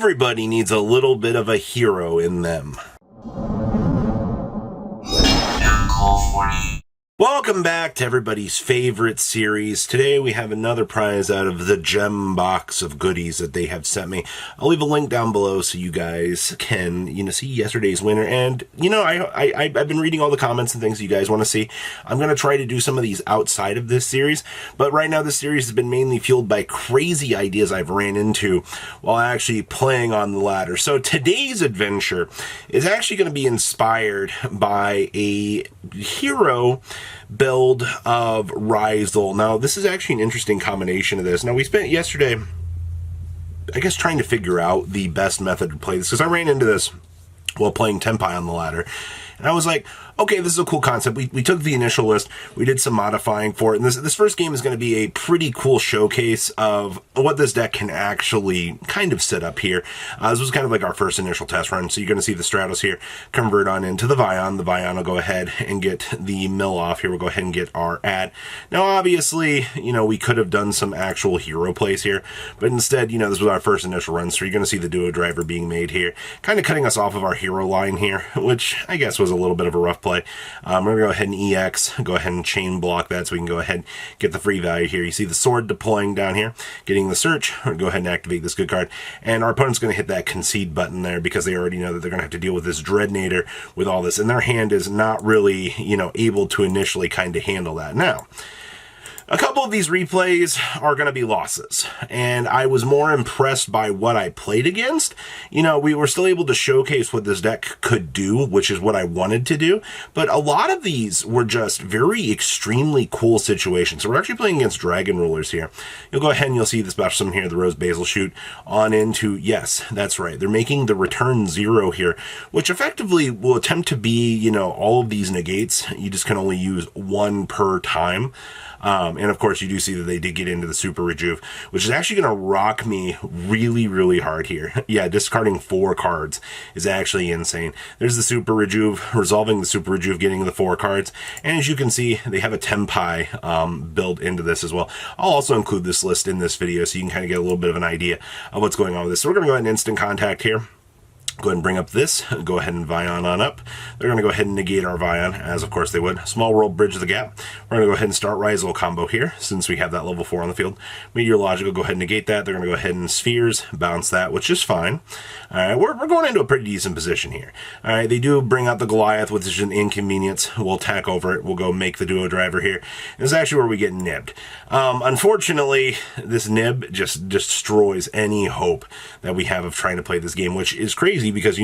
Everybody needs a little bit of a hero in them. Welcome back to everybody's favorite series. Today we have another prize out of the gem box of goodies that they have sent me. I'll leave a link down below so you guys can, see yesterday's winner. And, I've been reading all the comments and things you guys want to see. I'm going to try to do some of these outside of this series. But right now this series has been mainly fueled by crazy ideas I've ran into while actually playing on the ladder. So today's adventure is actually going to be inspired by a hero build of Ryzeal. Now, this is actually an interesting combination of this. Now, we spent yesterday, I guess, trying to figure out the best method to play this, because I ran into this while playing Tempai on the ladder. And I was like, okay, this is a cool concept. We took the initial list, we did some modifying for it, and this first game is going to be a pretty cool showcase of what this deck can actually kind of set up here. This was kind of like our first initial test run, so you're going to see the Stratos here convert on into the Vion. The Vion will go ahead and get the mill off here. We'll go ahead and get our ad. Now, obviously, we could have done some actual hero plays here, but instead, this was our first initial run, so you're going to see the Duo driver being made here, kind of cutting us off of our hero line here, which I guess was a little bit of a rough play. We're going to go ahead and EX, go ahead and chain block that so we can go ahead and get the free value here. You see the sword deploying down here, getting the search. We're going to go ahead and activate this good card. And our opponent's going to hit that concede button there because they already know that they're going to have to deal with this Dreadnator with all this. And their hand is not really, able to initially kind of handle that. Now, a couple of these replays are going to be losses, and I was more impressed by what I played against. We were still able to showcase what this deck could do, which is what I wanted to do, but a lot of these were just very extremely cool situations. So we're actually playing against Dragon Rulers here. You'll go ahead and you'll see the special summon here, the Rose Basil shoot on into, yes, that's right, they're making the return 0 here, which effectively will attempt to be, all of these negates. You just can only use one per time. And of course, you do see that they did get into the Super Rejuve, which is actually going to rock me really, really hard here. Yeah, discarding 4 cards is actually insane. There's the Super Rejuve, resolving the Super Rejuve, getting the 4 cards. And as you can see, they have a Tempai built into this as well. I'll also include this list in this video so you can kind of get a little bit of an idea of what's going on with this. So we're going to go ahead and instant contact here. Go ahead and bring up this, go ahead and Vion on up. They're going to go ahead and negate our Vion, as of course they would. Small World, bridge the gap. We're going to go ahead and start Ryzeal combo here, since we have that level 4 on the field. Meteorological, go ahead and negate that. They're going to go ahead and Spheres, bounce that, which is fine. Alright, we're going into a pretty decent position here. Alright, they do bring out the Goliath, which is an inconvenience. We'll attack over it. We'll go make the Duo driver here. And this is actually where we get nibbed. Unfortunately, this nib just destroys any hope that we have of trying to play this game, which is crazy because,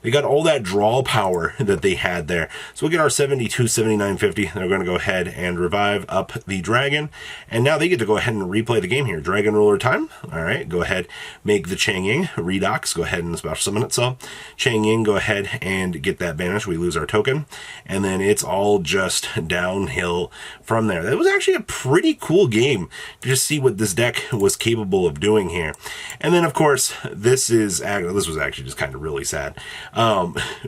they got all that draw power that they had there. So we'll get our 72, 79, 50. They're going to go ahead and revive up the dragon. And now they get to go ahead and replay the game here. Dragon Ruler time. All right, go ahead, make the Chang'e. Redox, go ahead and special summon itself. Chang'e, go ahead and get that banished. We lose our token. And then it's all just downhill from there. That was actually a pretty cool game to just see what this deck was capable of doing here. And then, of course, this was actually just kind of really sad.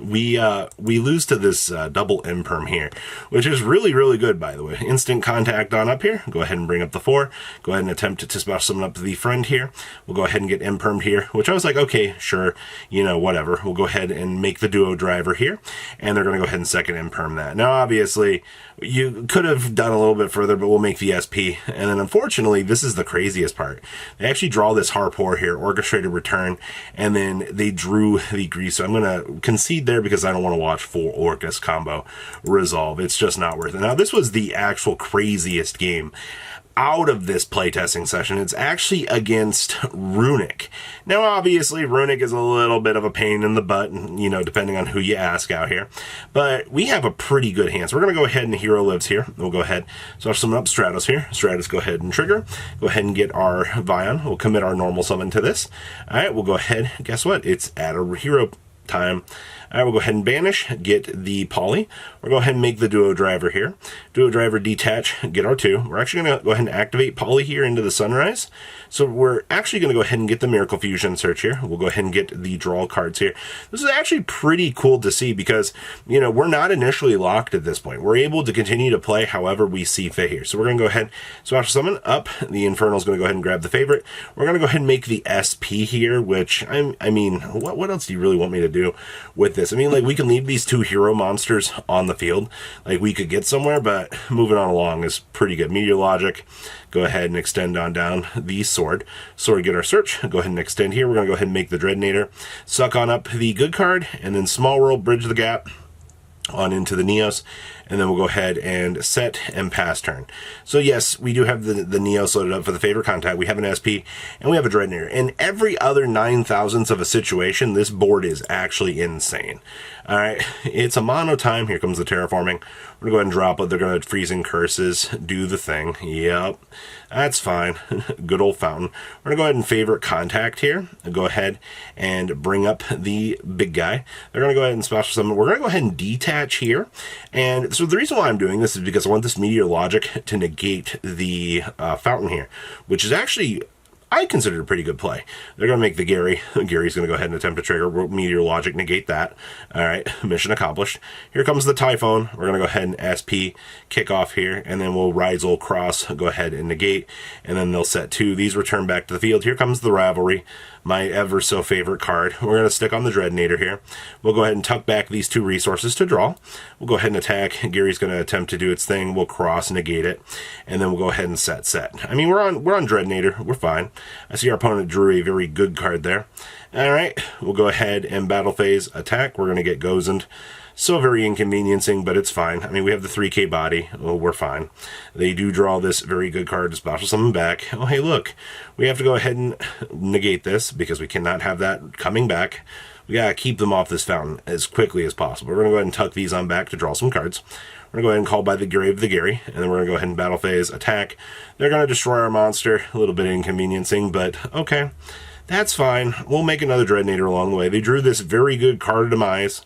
We lose to this double imperm here, which is really, really good, by the way. Instant contact on up here. Go ahead and bring up the 4. Go ahead and attempt to special summon up the friend here. We'll go ahead and get impermed here, which I was like, okay, sure, whatever. We'll go ahead and make the Duo driver here, and they're going to go ahead and second imperm that. Now, obviously, you could have done a little bit further, but we'll make the SP. And then, unfortunately, this is the craziest part. They actually draw this Harpour here, orchestrated return, and then they drew the Grease. So I'm going to concede there because I don't want to watch 4 Orcus combo resolve. It's just not worth it. Now, this was the actual craziest game out of this playtesting session. It's actually against Runic. Now, obviously, Runic is a little bit of a pain in the butt, depending on who you ask out here. But we have a pretty good hand. So we're going to go ahead and Hero Lives here. We'll go ahead, so I'll summon up Stratos here. Stratos, go ahead and trigger. Go ahead and get our Vion. We'll commit our normal summon to this. All right, we'll go ahead. Guess what? It's at a hero time. All right, we'll go ahead and banish, get the poly. We'll go ahead and make the duo driver here. Duo driver detach, get our 2. We're actually going to go ahead and activate poly here into the sunrise. So we're actually going to go ahead and get the Miracle Fusion search here. We'll go ahead and get the draw cards here. This is actually pretty cool to see because, you know, we're not initially locked at this point. We're able to continue to play however we see fit here. So we're going to go ahead, special summon up. The Infernal is going to go ahead and grab the favorite. We're going to go ahead and make the SP here, which, I mean, what else do you really want me to do with this? I mean, like, we can leave these 2 hero monsters on the field. Like, we could get somewhere, but moving on along is pretty good. Meteor Logic, go ahead and extend on down the sword. Sword, get our search. Go ahead and extend here. We're going to go ahead and make the Dreadnator. Suck on up the good card, and then Small World, bridge the gap on into the Neos, and then we'll go ahead and set and pass turn. So yes, we do have the Neos loaded up for the favorite contact. We have an SP, and we have a Dreadnator. In every other 9,000ths of a situation, this board is actually insane. All right, it's a mono time. Here comes the terraforming. We're going to go ahead and drop it. They're going to freezing curses, do the thing. Yep, that's fine. Good old fountain. We're going to go ahead and favorite contact here. Go ahead and bring up the big guy. They're going to go ahead and special summon. We're going to go ahead and detach here. And so the reason why I'm doing this is because I want this Meteor Logic to negate the fountain here, which is actually, I consider it a pretty good play. They're going to make the Gary. Gary's going to go ahead and attempt to trigger Meteor Logic, negate that. All right, mission accomplished. Here comes the Typhone. We're going to go ahead and SP, kick off here, and then we'll Ryzeal cross, go ahead and negate, and then they'll set 2. These return back to the field. Here comes the Ravelry, my ever so favorite card. We're going to stick on the Dreadnator here. We'll go ahead and tuck back these 2 resources to draw. We'll go ahead and attack. Gary's going to attempt to do its thing. We'll cross, negate it, and then we'll go ahead and set. I mean, we're on Dreadnator. We're fine. I see our opponent drew a very good card there. All right, we'll go ahead and battle phase attack. We're going to get Gozened. So very inconveniencing, but it's fine. I mean, we have the 3K body. Oh, we're fine. They do draw this very good card to special summon back. Oh, hey, look. We have to go ahead and negate this because we cannot have that coming back. We got to keep them off this fountain as quickly as possible. We're going to go ahead and tuck these on back to draw some cards. We're going to go ahead and call by the grave the Gary, and then we're going to go ahead and battle phase attack. They're going to destroy our monster. A little bit inconveniencing, but okay. That's fine. We'll make another Dreadnator along the way. They drew this very good card of demise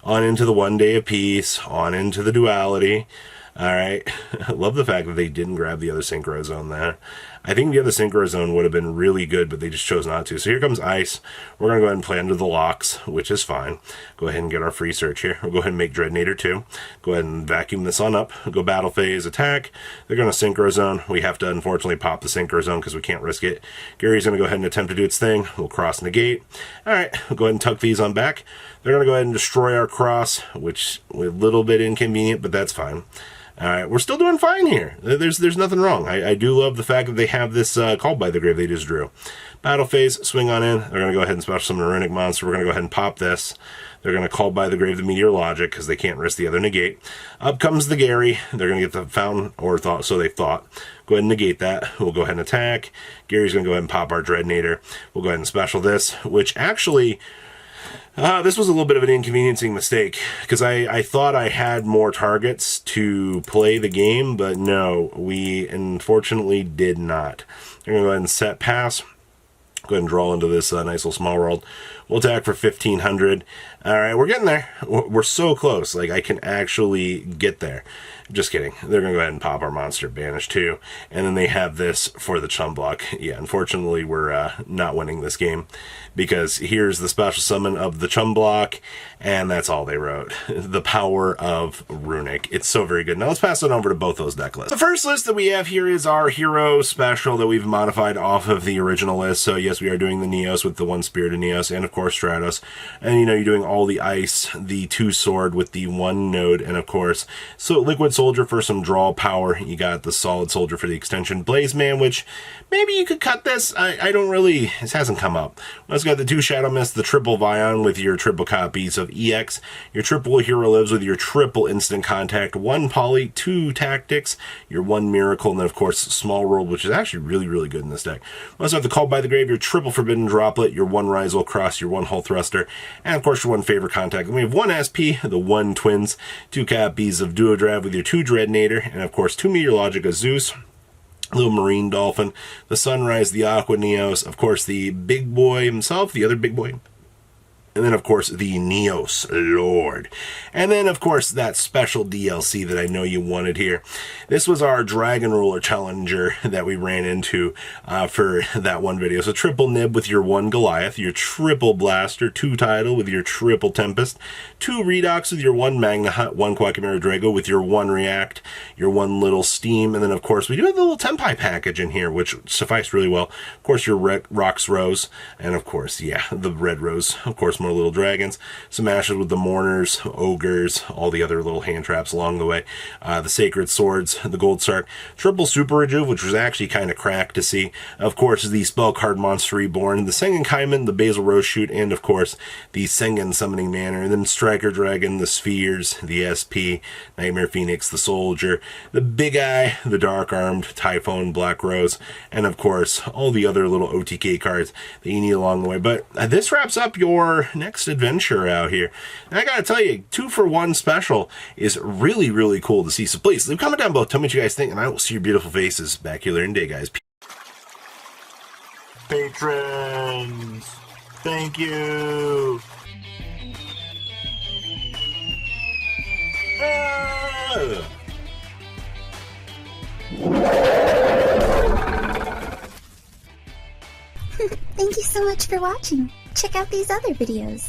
on into the 1 Day of Peace, on into the duality. All right. I love the fact that they didn't grab the other Synchro Zone there. I think the other Synchro Zone would have been really good, but they just chose not to. So here comes Ice. We're going to go ahead and play under the locks, which is fine. Go ahead and get our free search here. We'll go ahead and make Dreadnator 2. Go ahead and vacuum this on up. Go battle phase, attack. They're going to Synchro Zone. We have to, unfortunately, pop the Synchro Zone because we can't risk it. Gary's going to go ahead and attempt to do its thing. We'll cross negate. All right. We'll go ahead and tuck these on back. They're going to go ahead and destroy our cross, which is a little bit inconvenient, but that's fine. All right, we're still doing fine here. There's nothing wrong. I do love the fact that they have this called by the grave they just drew. Battle phase, swing on in. They're going to go ahead and special summon a Runic monster. We're going to go ahead and pop this. They're going to call by the grave the Meteor Logic because they can't risk the other negate. Up comes the Gary. They're going to get the fountain, or thought, so they thought. Go ahead and negate that. We'll go ahead and attack. Gary's going to go ahead and pop our Dreadnator. We'll go ahead and special this, which actually... this was a little bit of an inconveniencing mistake because I thought I had more targets to play the game, but no, we unfortunately did not. I'm going to go ahead and set pass. Go ahead and draw into this nice little small world. We'll attack for 1,500. All right, we're getting there. We're so close. Like, I can actually get there. Just kidding. They're going to go ahead and pop our monster, banish 2. And then they have this for the chum block. Yeah, unfortunately, we're not winning this game because here's the special summon of the chum block, and that's all they wrote. The power of Runic. It's so very good. Now let's pass it over to both those deck lists. The first list that we have here is our hero special that we've modified off of the original list. So yes, we are doing the Neos with the 1 Spirit of Neos, and of course Stratos. And you know, you're doing all the ice, the 2 sword with the 1 node, and of course, so Liquid Soldier for some draw power. You got the Solid Soldier for the extension. Blaze Man, which maybe you could cut this. I don't really, this hasn't come up. Well, it's got the 2 Shadow Mist, the triple Vion with your triple copies of EX, your triple Hero Lives with your triple Instant Contact, 1 Poly, 2 Tactics, your 1 Miracle, and then of course Small World, which is actually really, really good in this deck. We also have the Call by the Grave, your triple Forbidden Droplet, your 1 Ryzeal Cross, your 1 Hull Thruster, and of course your 1 Favorite Contact. And we have 1 SP, the 1 Twins, 2 copies of Duo Drive with your 2 Dreadnator, and of course 2 Meteor Logic, a Zeus, little Marine Dolphin, the Sunrise, the Aqua Neos, of course the big boy himself, the other big boy, And then, of course, the Neos Lord. And then, of course, that special DLC that I know you wanted here. This was our Dragon Ruler Challenger that we ran into for that one video. So triple Nib with your 1 Goliath, your triple Blaster, 2 Tidal with your triple Tempest, 2 Redox with your 1 Magna Hut, 1 Quackimera Drago with your 1 React, your 1 little Steam, and then, of course, we do have the little Tempai package in here, which sufficed really well. Of course, your Rox Rose, and, of course, yeah, the Red Rose, of course, more little dragons, some ashes with the Mourners, Ogres, all the other little hand traps along the way, the Sacred Swords, the Gold Sark, triple Super Rejuve, which was actually kind of cracked to see, of course, the Spell Card Monster Reborn, the Sengen Kaiman, the Basil Rose Shoot, and, of course, the Sengen Summoning Manor, and then Striker Dragon, the Spheres, the SP, Nightmare Phoenix, the Soldier, the Big Eye, the Dark Armed, Typhon, Black Rose, and, of course, all the other little OTK cards that you need along the way. But this wraps up your next adventure out here. And I gotta tell you, 2-for-1 special is really, really cool to see. So please, leave a comment down below. Tell me what you guys think, and I will see your beautiful faces back here later in the day, guys. Patrons, thank you. Thank you so much for watching. Check out these other videos.